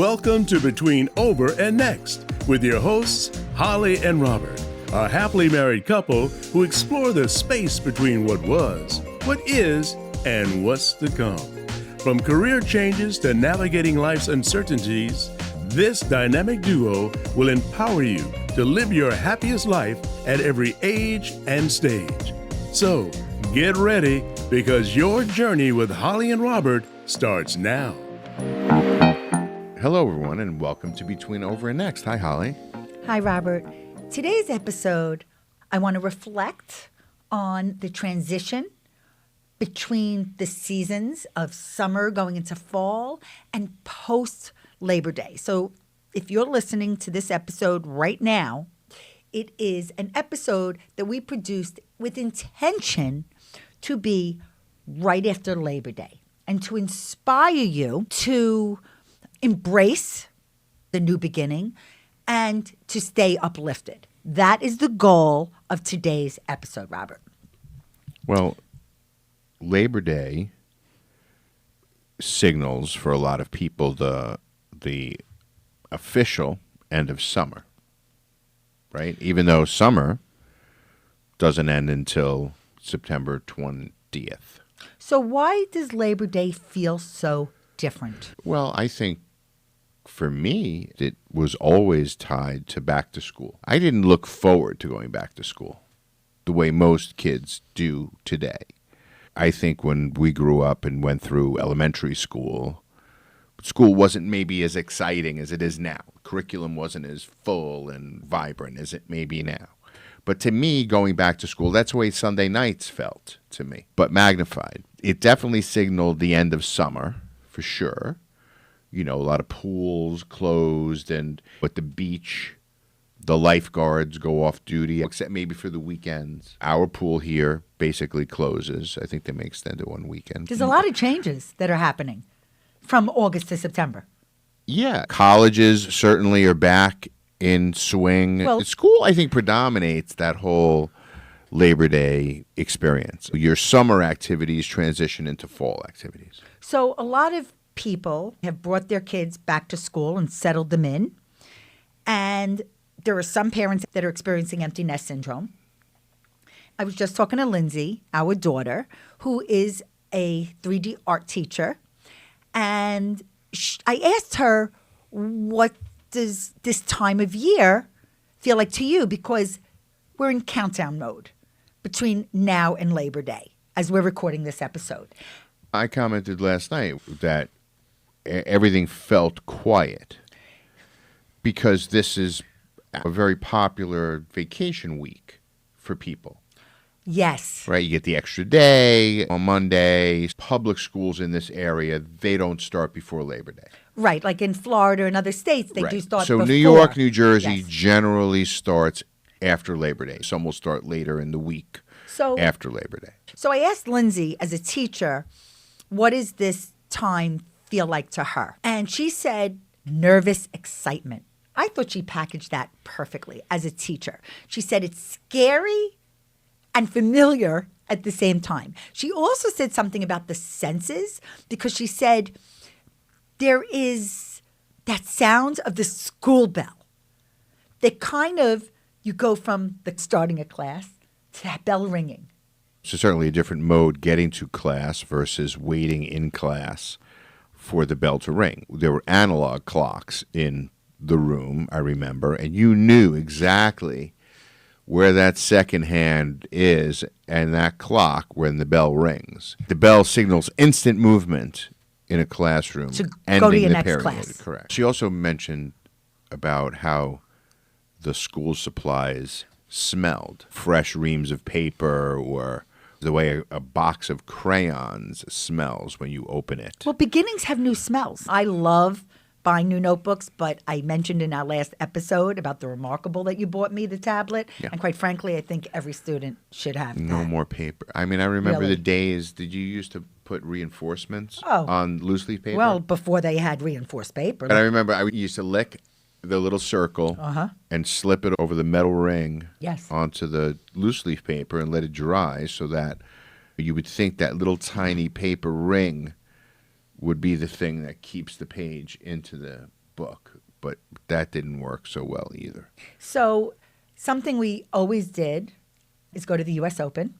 Welcome to Between Over and Next with your hosts, Holli and Robert, a happily married couple who explore the space between what was, what is, and what's to come. From career changes to navigating life's uncertainties, this dynamic duo will empower you to live your happiest life at every age and stage. So, get ready because your journey with Holli and Robert starts now. Hello, everyone, and welcome to Between Over and Next. Hi, Holli. Hi, Robert. Today's episode, I want to reflect on the transition between the seasons of summer going into fall and post-Labor Day. So if you're listening to this episode right now, it is an episode that we produced with intention to be right after Labor Day and to inspire you to embrace the new beginning and to stay uplifted. That is the goal of today's episode, Robert. Well, Labor Day signals for a lot of people the official end of summer, right? Even though summer doesn't end until September 20th. So why does Labor Day feel so different? Well, I think for me, it was always tied to back to school. I didn't look forward to going back to school the way most kids do today. I think when we grew up and went through elementary school, school wasn't maybe as exciting as it is now. Curriculum wasn't as full and vibrant as it may be now. But to me, going back to school, that's the way Sunday nights felt to me, but magnified. It definitely signaled the end of summer, for sure. You know, a lot of pools closed, and at the beach, the lifeguards go off duty, except maybe for the weekends. Our pool here basically closes. I think they may extend it one weekend. There's a lot of changes that are happening from August to September. Yeah. Colleges certainly are back in swing. Well, school, I think, predominates that whole Labor Day experience. Your summer activities transition into fall activities. So a lot of people have brought their kids back to school and settled them in. And there are some parents that are experiencing empty nest syndrome. I was just talking to Lindsay, our daughter, who is a 3D art teacher. And I asked her, what does this time of year feel like to you? Because we're in countdown mode between now and Labor Day as we're recording this episode. I commented last night that everything felt quiet because this is a very popular vacation week for people. Yes. Right? You get the extra day on Monday. Public schools in this area, they don't start before Labor Day. Right. Like in Florida and other states, they do start before. So New York, New Jersey Yes. generally starts after Labor Day. Some will start later in the week after Labor Day. So I asked Lindsay, as a teacher, what does this time feel like to her? And she said, nervous excitement. I thought she packaged that perfectly as a teacher. She said it's scary and familiar at the same time. She also said something about the senses because she said there is that sound of the school bell that kind of, you go from the starting a class to that bell ringing. So certainly a different mode getting to class versus waiting in class for the bell to ring. There were analog clocks in the room, I remember, and you knew exactly where that second hand is and that clock when the bell rings. The bell signals instant movement in a classroom. To go to your next period. class. Correct. She also mentioned about how the school supplies smelled. Fresh reams of paper or the way a box of crayons smells when you open it. Well, beginnings have new smells. I love buying new notebooks, but I mentioned in our last episode about the Remarkable that you bought me, the tablet. Yeah. And quite frankly, I think every student should have No that. more paper. I mean, I remember Really? the days, did you used to put reinforcements Oh. on loose leaf paper? Well, before they had reinforced paper. And I remember I used to lick the little circle and slip it over the metal ring Yes. onto the loose leaf paper and let it dry so that you would think that little tiny paper ring would be the thing that keeps the page into the book, but that didn't work so well either. So something we always did is go to the U.S. Open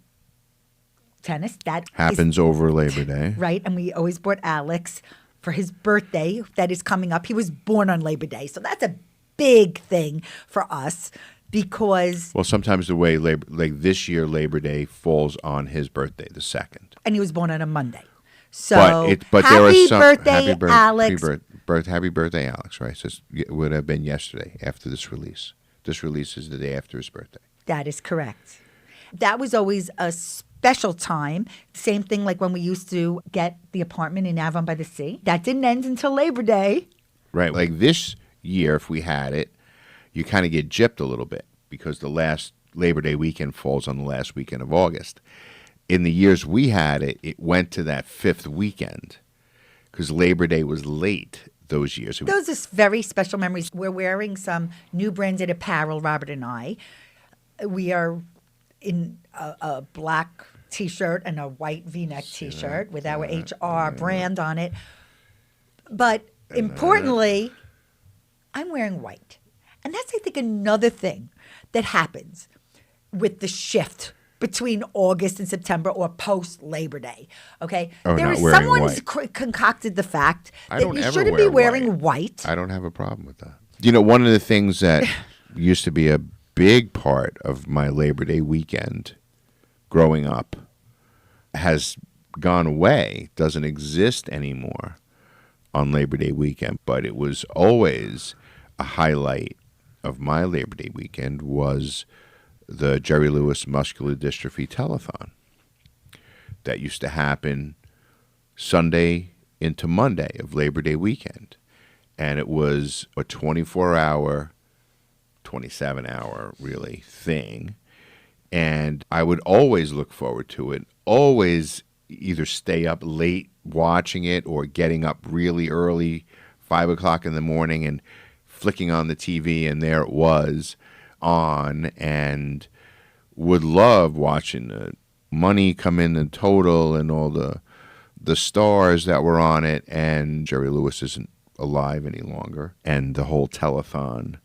tennis. That Happens over Labor Day. right, and we always brought Alex for his birthday that is coming up. He was born on Labor Day, so that's a big thing for us because Well, sometimes the way like this year, Labor Day falls on his birthday, the 2nd. and he was born on a Monday. So But happy there was some birthday, Alex. Happy birthday, Alex! Right, so it would have been yesterday after this release. This release is the day after his birthday. That is correct. That was always a special time. Same thing like when we used to get the apartment in Avon by the Sea. That didn't end until Labor Day. Right, like this year, if we had it, you kind of get gypped a little bit because the last Labor Day weekend falls on the last weekend of August. In the years we had it, it went to that 5th weekend because Labor Day was late those years. Those are very special memories. We're wearing some new branded apparel, Robert and I. We are in a black T-shirt and a white V-neck T-shirt with our HR brand on it. But importantly, I'm wearing white. And that's, I think, another thing that happens with the shift between August and September or post-Labor Day, okay? Oh, there not is wearing someone white. who's concocted the fact I that don't you ever shouldn't wear be wearing white. I don't have a problem with that. You know, one of the things that used to be a big part of my Labor Day weekend growing up has gone away, doesn't exist anymore on Labor Day weekend, but it was always a highlight of my Labor Day weekend was the Jerry Lewis Muscular Dystrophy Telethon that used to happen Sunday into Monday of Labor Day weekend. And it was a 24-hour, 27-hour really thing. And I would always look forward to it, always either stay up late watching it or getting up really early, 5 o'clock in the morning and flicking on the TV, and there it was on, and would love watching the money come in the total and all the stars that were on it. And Jerry Lewis isn't alive any longer, and the whole telethon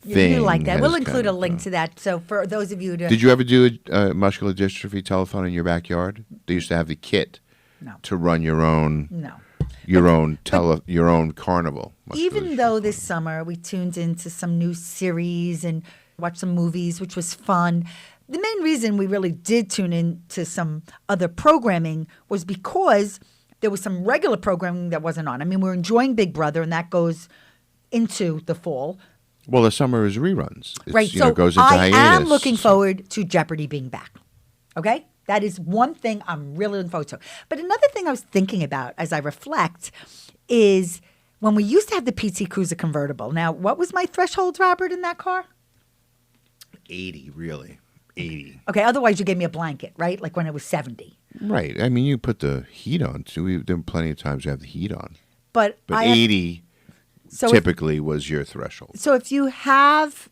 thing. You like that. has We'll include kind a of, link to that. So for those of you Did you ever do a muscular dystrophy telethon in your backyard? They used to have the kit No. to run your own No. your own carnival. muscular Even though dystrophy this summer we tuned into some new series and watched some movies, which was fun, the main reason we really did tune into some other programming was because there was some regular programming that wasn't on. I mean, we're enjoying Big Brother, and that goes into the fall. Well, the summer is reruns. It's, Right. you know, So goes into I am hiatus. looking forward to Jeopardy being back. Okay? That is one thing I'm really looking forward to. But another thing I was thinking about as I reflect is when we used to have the PT Cruiser convertible. Now, what was my threshold, Robert, in that car? 80, really. 80. Okay, otherwise you gave me a blanket, right? Like when it was 70. Right. I mean, you put the heat on, too. There were plenty of times you have the heat on. But But 80 so typically was your threshold. So if you have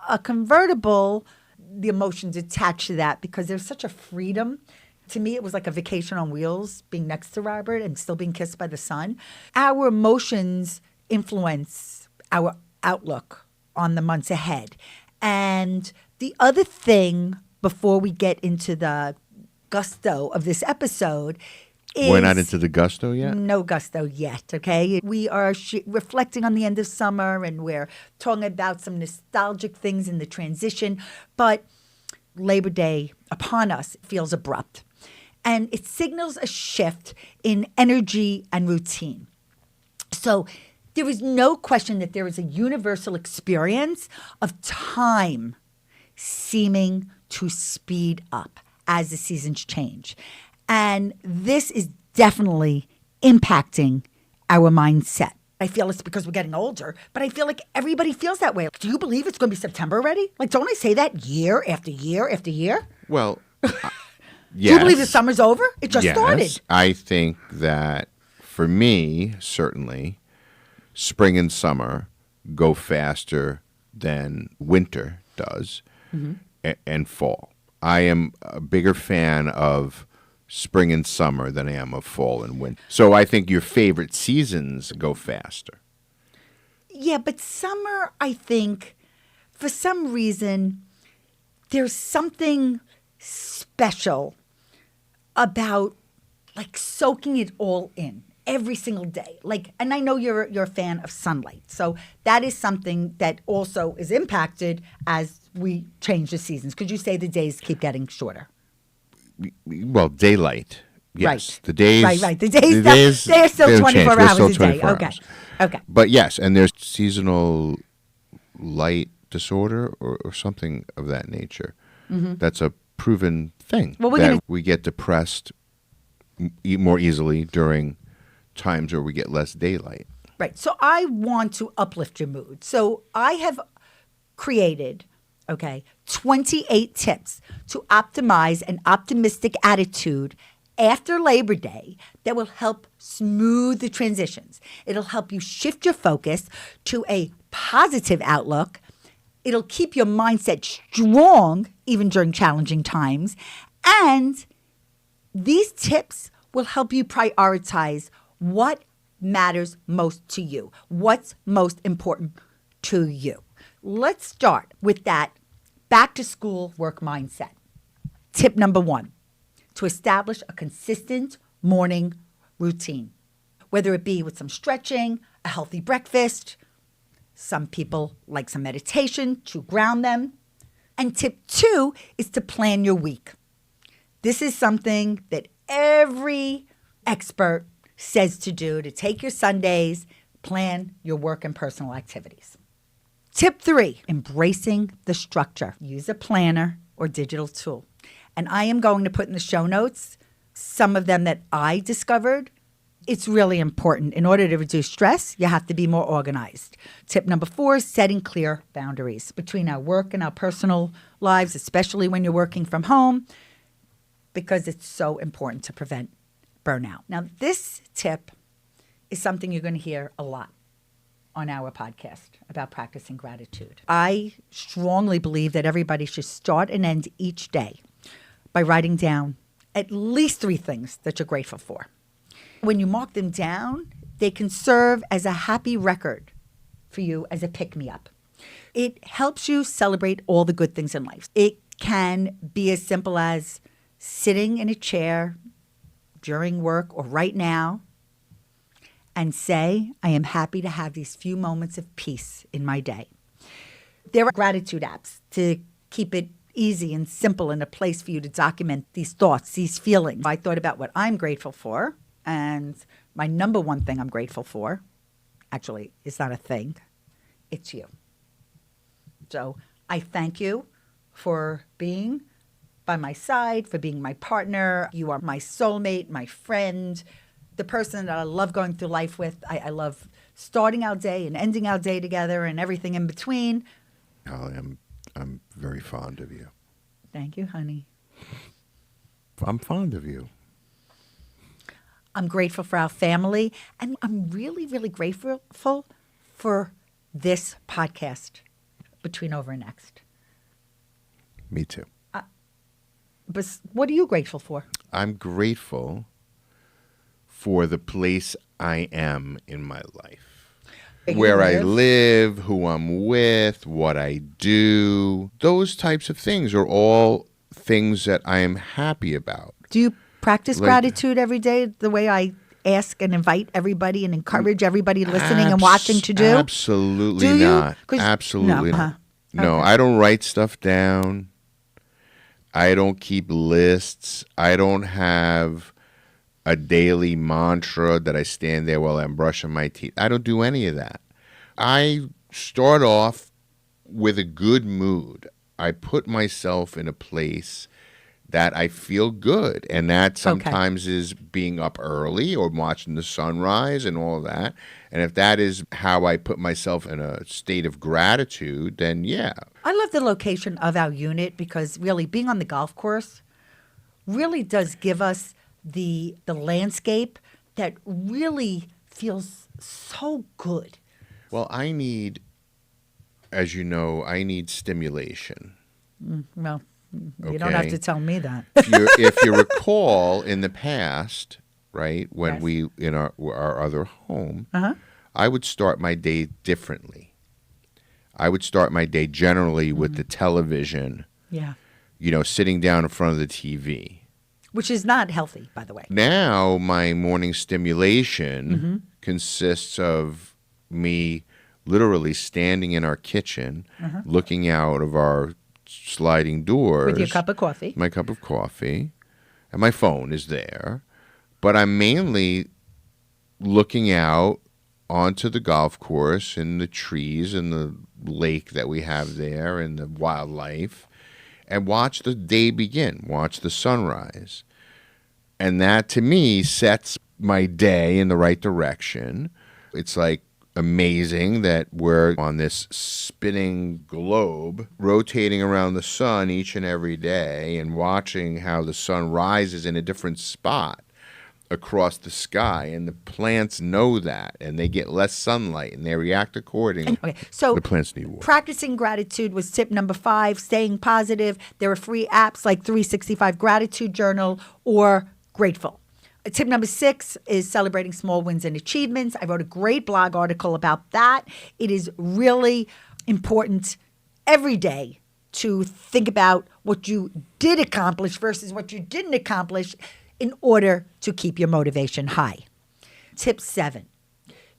a convertible, the emotions attached to that because there's such a freedom. To me, it was like a vacation on wheels, being next to Robert and still being kissed by the sun. Our emotions influence our outlook on the months ahead. And the other thing, before we get into the gusto of this episode, is We're not into the gusto yet? no gusto yet, okay? We are reflecting on the end of summer and we're talking about some nostalgic things in the transition, but Labor Day upon us feels abrupt. And it signals a shift in energy and routine. So there is no question that there is a universal experience of time seeming to speed up as the seasons change. And this is definitely impacting our mindset. I feel it's because we're getting older, but I feel like everybody feels that way. Do you believe it's going to be September already? Like, don't I say that year after year after year? Well, yes. Do you believe the summer's over? It just started. I think that for me, certainly, spring and summer go faster than winter does and fall. I am a bigger fan of spring and summer than I am of fall and winter. So I think your favorite seasons go faster. Yeah, but summer, I think, for some reason, there's something special about like soaking it all in every single day. Like, and I know you're a fan of sunlight, so that is something that also is impacted as we change the seasons. Could you say the days keep getting shorter? Well, daylight. Yes. Right. The days. Right. The days they're still don't 24 change. We're hours still a day. 24 Okay. hours. Okay. But yes, and there's seasonal light disorder or something of that nature. That's a proven thing. Well, we get depressed more easily during times where we get less daylight. Right. So I want to uplift your mood. So I have created, 28 tips to optimize an optimistic attitude after Labor Day that will help smooth the transitions. It'll help you shift your focus to a positive outlook. It'll keep your mindset strong even during challenging times. And these tips will help you prioritize what matters most to you, what's most important to you. Let's start with that back to school work mindset. Tip number 1, to establish a consistent morning routine, whether it be with some stretching, a healthy breakfast. Some people like some meditation to ground them. And tip 2 is to plan your week. This is something that every expert says to do, to take your Sundays, plan your work and personal activities. Tip 3, embracing the structure. Use a planner or digital tool. And I am going to put in the show notes some of them that I discovered. It's really important. In order to reduce stress, you have to be more organized. Tip number 4 is setting clear boundaries between our work and our personal lives, especially when you're working from home, because it's so important to prevent burnout. Now, this tip is something you're going to hear a lot on our podcast about practicing gratitude. I strongly believe that everybody should start and end each day by writing down at least 3 things that you're grateful for. When you mark them down, they can serve as a happy record for you as a pick-me-up. It helps you celebrate all the good things in life. It can be as simple as sitting in a chair during work or right now and say, I am happy to have these few moments of peace in my day. There are gratitude apps to keep it easy and simple and a place for you to document these thoughts, these feelings. I thought about what I'm grateful for, and my number 1 thing I'm grateful for, actually, it's not a thing, it's you. So I thank you for being by my side, for being my partner. You are my soulmate, my friend, the person that I love going through life with. I love starting our day and ending our day together and everything in between. Holly, I'm very fond of you. Thank you, honey. I'm fond of you. I'm grateful for our family, and I'm really, really grateful for this podcast, Between Over and Next. Me too. But what are you grateful for? I'm grateful for the place I am in my life. Where I live, who I'm with, what I do. Those types of things are all things that I am happy about. Do you practice gratitude every day the way I ask and invite everybody and encourage everybody listening and watching to do? Absolutely not. Absolutely not. No, Okay. I don't write stuff down. I don't keep lists. I don't have a daily mantra that I stand there while I'm brushing my teeth. I don't do any of that. I start off with a good mood. I put myself in a place that I feel good. And that sometimes is being up early or watching the sunrise and all that. And if that is how I put myself in a state of gratitude, then yeah. I love the location of our unit because really being on the golf course really does give us the landscape that really feels so good. Well, I need, as you know, I need stimulation. Well, you don't have to tell me that. If you recall in the past, right, when Yes. we in our other home, I would start my day differently. I would start my day generally with the television, Yeah. Sitting down in front of the TV. Which is not healthy, by the way. Now my morning stimulation consists of me literally standing in our kitchen, looking out of our sliding doors. With your cup of coffee. My cup of coffee. And my phone is there. But I'm mainly looking out onto the golf course and the trees and the lake that we have there and the wildlife, and watch the day begin, watch the sunrise. And that, to me, sets my day in the right direction. It's like amazing that we're on this spinning globe, rotating around the sun each and every day and watching how the sun rises in a different spot across the sky, and the plants know that, and they get less sunlight, and they react accordingly. Okay, so the plants need water. Practicing gratitude was tip number 5. Staying positive. There are free apps like 365 Gratitude Journal or Grateful. Tip number 6 is celebrating small wins and achievements. I wrote a great blog article about that. It is really important every day to think about what you did accomplish versus what you didn't accomplish in order to keep your motivation high. Tip 7,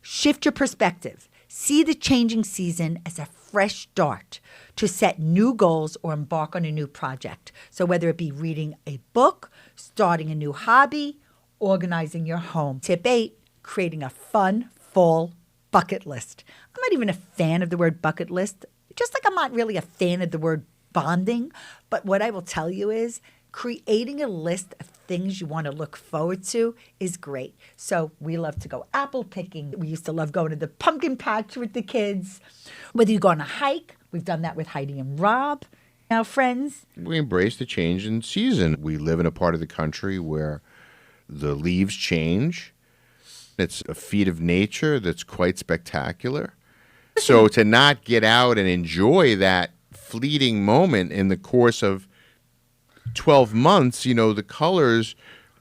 shift your perspective. See the changing season as a fresh start to set new goals or embark on a new project. So whether it be reading a book, starting a new hobby, organizing your home. Tip 8, creating a fun fall bucket list. I'm not even a fan of the word bucket list, just like I'm not really a fan of the word bonding. But what I will tell you is creating a list of things you want to look forward to is great. So we love to go apple picking. We used to love going to the pumpkin patch with the kids. Whether you go on a hike, we've done that with Heidi and Rob, our friends. We embrace the change in season. We live in a part of the country where the leaves change. It's a feat of nature that's quite spectacular. So to not get out and enjoy that fleeting moment in the course of 12 months, the colors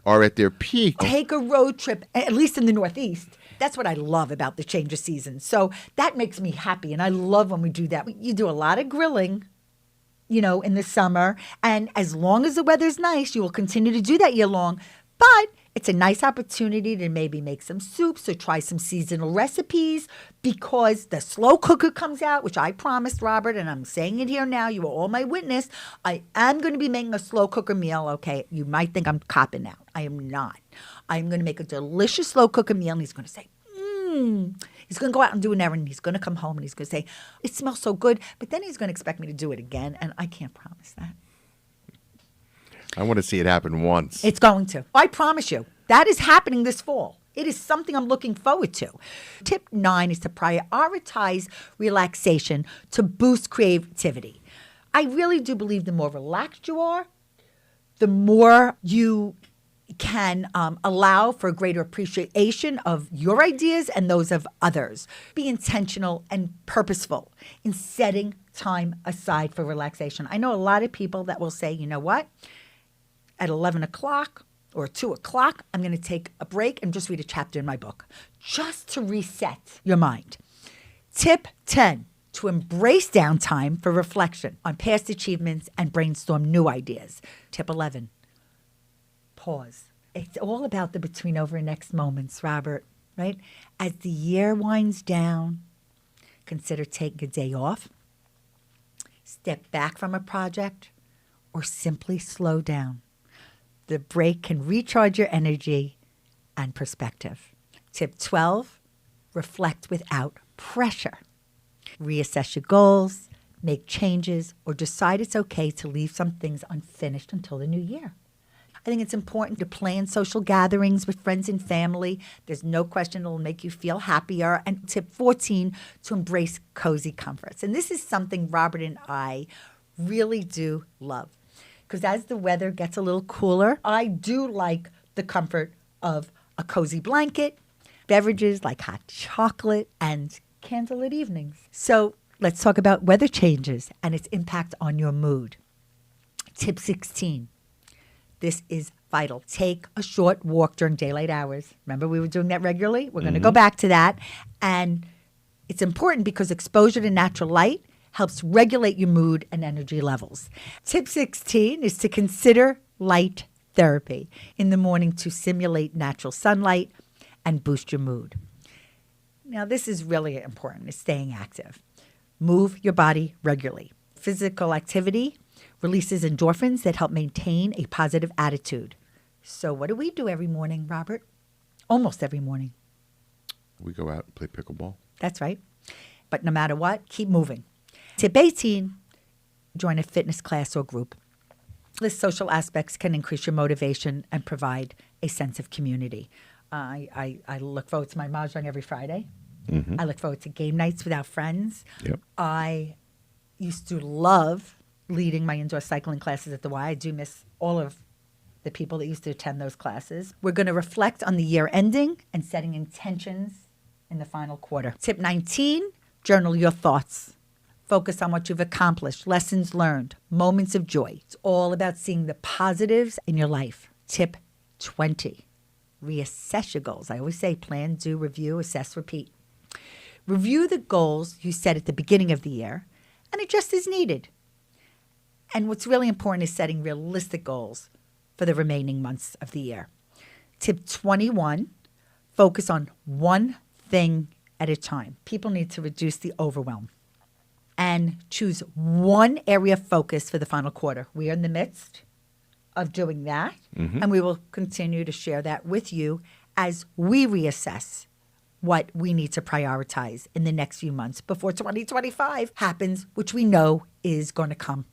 are at their peak. Take a road trip, at least in the Northeast. That's what I love about the change of seasons. So that makes me happy, and I love when we do that. You do a lot of grilling, in the summer, and as long as the weather's nice, you will continue to do that year long. But it's a nice opportunity to maybe make some soups or try some seasonal recipes, because the slow cooker comes out, which I promised Robert, and I'm saying it here now. You are all my witness. I am going to be making a slow cooker meal. Okay, you might think I'm copping out. I am not. I'm going to make a delicious slow cooker meal, and he's going to say, He's going to go out and do an errand. He's going to come home, and he's going to say, it smells so good. But then he's going to expect me to do it again, and I can't promise that. I want to see it happen once. It's going to. I promise you. That is happening this fall. It is something I'm looking forward to. Tip 9 is to prioritize relaxation to boost creativity. I really do believe the more relaxed you are, the more you can allow for a greater appreciation of your ideas and those of others. Be intentional and purposeful in setting time aside for relaxation. I know a lot of people that will say, you know what? At 11 o'clock or 2 o'clock, I'm going to take a break and just read a chapter in my book, just to reset your mind. Tip 10, to embrace downtime for reflection on past achievements and brainstorm new ideas. Tip 11, pause. It's all about the between, over, and next moments, Robert, right? As the year winds down, consider taking a day off, step back from a project, or simply slow down. The break can recharge your energy and perspective. Tip 12, reflect without pressure. Reassess your goals, make changes, or decide it's okay to leave some things unfinished until the new year. I think it's important to plan social gatherings with friends and family. There's no question it will make you feel happier. And tip 14, to embrace cozy comforts. And this is something Robert and I really do love. Because as the weather gets a little cooler, I do like the comfort of a cozy blanket, beverages like hot chocolate, and candlelit evenings. So let's talk about weather changes and its impact on your mood. Tip 16. This is vital. Take a short walk during daylight hours. Remember, we were doing that regularly? We're going to go back to that. And it's important because exposure to natural light helps regulate your mood and energy levels. Tip 16 is to consider light therapy in the morning to simulate natural sunlight and boost your mood. Now, this is really important, is staying active. Move your body regularly. Physical activity releases endorphins that help maintain a positive attitude. So what do we do every morning, Robert? Almost every morning. We go out and play pickleball. That's right. But no matter what, keep moving. Tip 18, join a fitness class or group. The social aspects can increase your motivation and provide a sense of community. I look forward to my mahjong every Friday. I look forward to game nights with our friends. Yep. I used to love leading my indoor cycling classes at the Y. I do miss all of the people that used to attend those classes. We're going to reflect on the year ending and setting intentions in the final quarter. Tip 19, journal your thoughts. Focus on what you've accomplished, lessons learned, moments of joy. It's all about seeing the positives in your life. Tip 20, reassess your goals. I always say plan, do, review, assess, repeat. Review the goals you set at the beginning of the year and adjust as needed. And what's really important is setting realistic goals for the remaining months of the year. Tip 21, focus on one thing at a time. People need to reduce the overwhelm and choose one area of focus for the final quarter. We are in the midst of doing that, and we will continue to share that with you as we reassess what we need to prioritize in the next few months before 2025 happens, which we know is going to come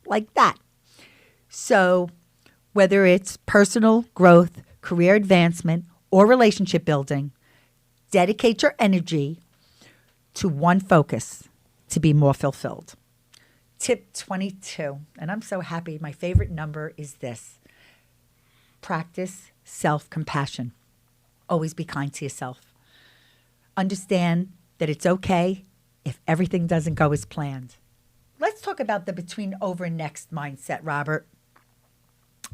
like that. So whether it's personal growth, career advancement, or relationship building, dedicate your energy to one focus to be more fulfilled. Tip 22, and I'm so happy. My favorite number is this. Practice self-compassion. Always be kind to yourself. Understand that it's okay if everything doesn't go as planned. Let's talk about the between, over, and next mindset, Robert.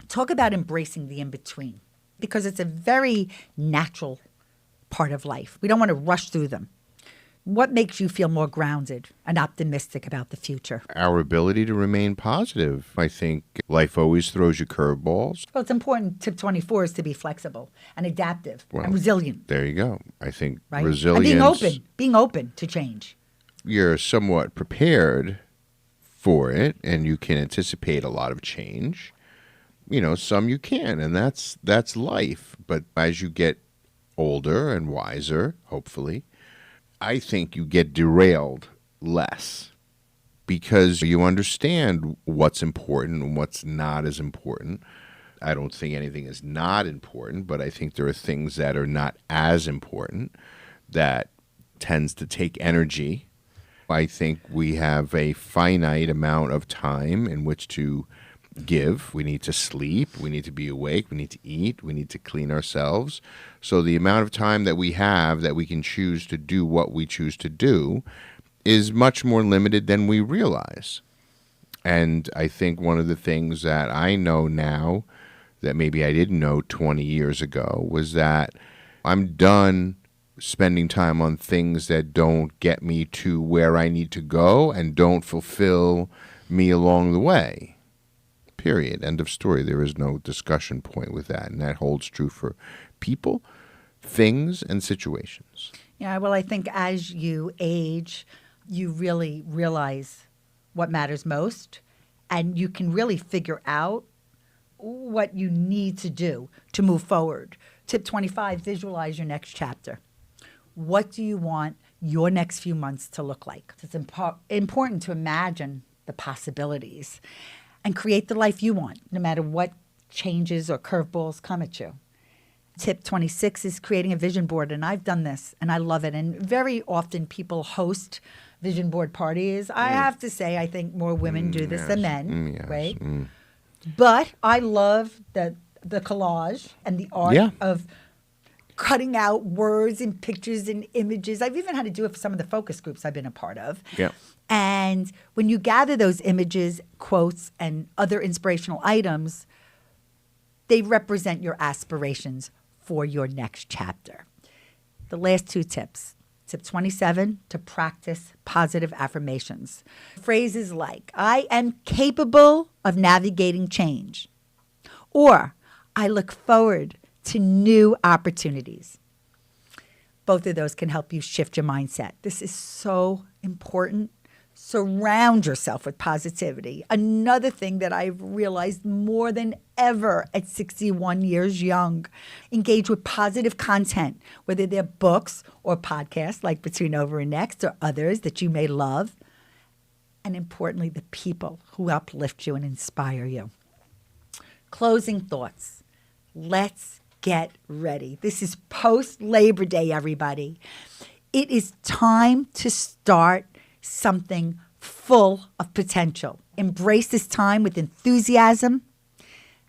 Talk about embracing the in-between because it's a very natural part of life. We don't want to rush through them. What makes you feel more grounded and optimistic about the future? Our ability to remain positive. I think life always throws you curveballs. Well, it's important. Tip 24 is to be flexible and adaptive and resilient. There you go. I think Right? resilience. And being open to change. You're somewhat prepared for it, and you can anticipate a lot of change. You know, some you can, and that's life. But as you get older and wiser, hopefully, I think you get derailed less because you understand what's important and what's not as important. I don't think anything is not important, but I think there are things that are not as important that tends to take energy. I think we have a finite amount of time in which to give. We need to sleep. We need to be awake. We need to eat. We need to clean ourselves. So the amount of time that we have that we can choose to do what we choose to do is much more limited than we realize. And I think one of the things that I know now that maybe I didn't know 20 years ago was that I'm done spending time on things that don't get me to where I need to go and don't fulfill me along the way. Period. End of story. There is no discussion point with that. And that holds true for people, things, and situations. Yeah, well, I think as you age, you really realize what matters most, and you can really figure out what you need to do to move forward. Tip 25, visualize your next chapter. What do you want your next few months to look like? It's important to imagine the possibilities and create the life you want, no matter what changes or curveballs come at you. Tip 26 is creating a vision board, and I've done this, and I love it. And very often people host vision board parties. I have to say, I think more women do this than men, Yes. right? But I love the collage and the art of cutting out words and pictures and images. I've even had to do it for some of the focus groups I've been a part of. Yeah. And when you gather those images, quotes, and other inspirational items, They represent your aspirations for your next chapter. The last two tips. Tip 27, to practice positive affirmations. Phrases like, I am capable of navigating change, or I look forward to new opportunities. Both of those can help you shift your mindset. This is so important. Surround yourself with positivity. Another thing that I've realized more than ever at 61 years young. Engage with positive content, whether they're books or podcasts like Between Over and Next or others that you may love. And importantly, the people who uplift you and inspire you. Closing thoughts. Let's get ready. This is post-Labor Day, everybody. It is time to start something full of potential. Embrace this time with enthusiasm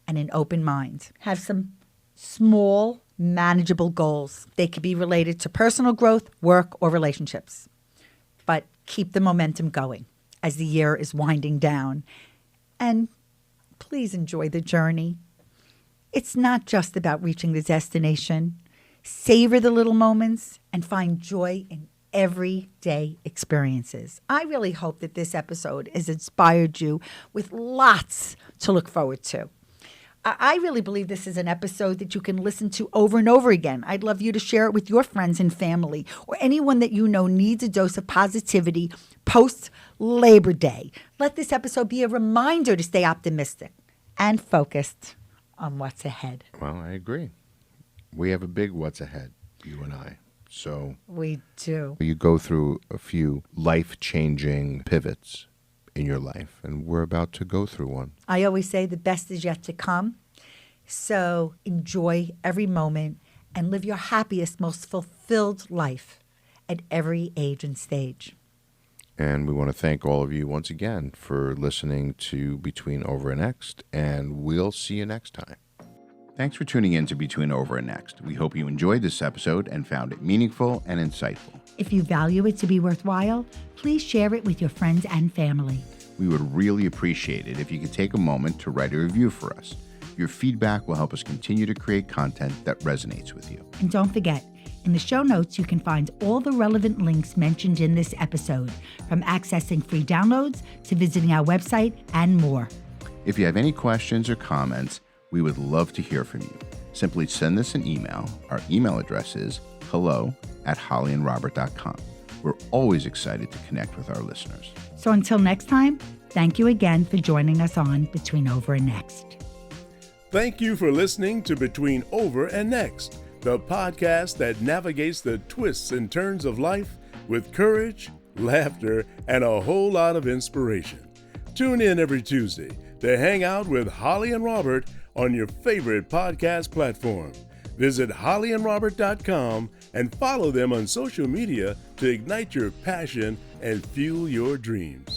and an open mind. Have some small, manageable goals. They could be related to personal growth, work, or relationships. But keep the momentum going as the year is winding down. And please enjoy the journey. It's not just about reaching the destination. Savor the little moments and find joy in everyday experiences. I really hope that this episode has inspired you with lots to look forward to. I really believe this is an episode that you can listen to over and over again. I'd love you to share it with your friends and family or anyone that you know needs a dose of positivity post-Labor Day. Let this episode be a reminder to stay optimistic and focused on what's ahead. Well, I agree. We have a big what's ahead, you and I. So we do. You go through a few life-changing pivots in your life, and we're about to go through one. I always say the best is yet to come. So enjoy every moment and live your happiest, most fulfilled life at every age and stage. And we want to thank all of you once again for listening to Between Over and Next, and we'll see you next time. Thanks for tuning in to Between Over and Next. We hope you enjoyed this episode and found it meaningful and insightful. If you value it to be worthwhile, please share it with your friends and family. We would really appreciate it if you could take a moment to write a review for us. Your feedback will help us continue to create content that resonates with you. And don't forget, in the show notes, you can find all the relevant links mentioned in this episode, from accessing free downloads to visiting our website and more. If you have any questions or comments, we would love to hear from you. Simply send us an email. Our email address is hello@hollyandrobert.com. We're always excited to connect with our listeners. So until next time, thank you again for joining us on Between Over and Next. Thank you for listening to Between Over and Next, the podcast that navigates the twists and turns of life with courage, laughter, and a whole lot of inspiration. Tune in every Tuesday to hang out with Holli and Robert on your favorite podcast platform. Visit hollyandrobert.com and follow them on social media to ignite your passion and fuel your dreams.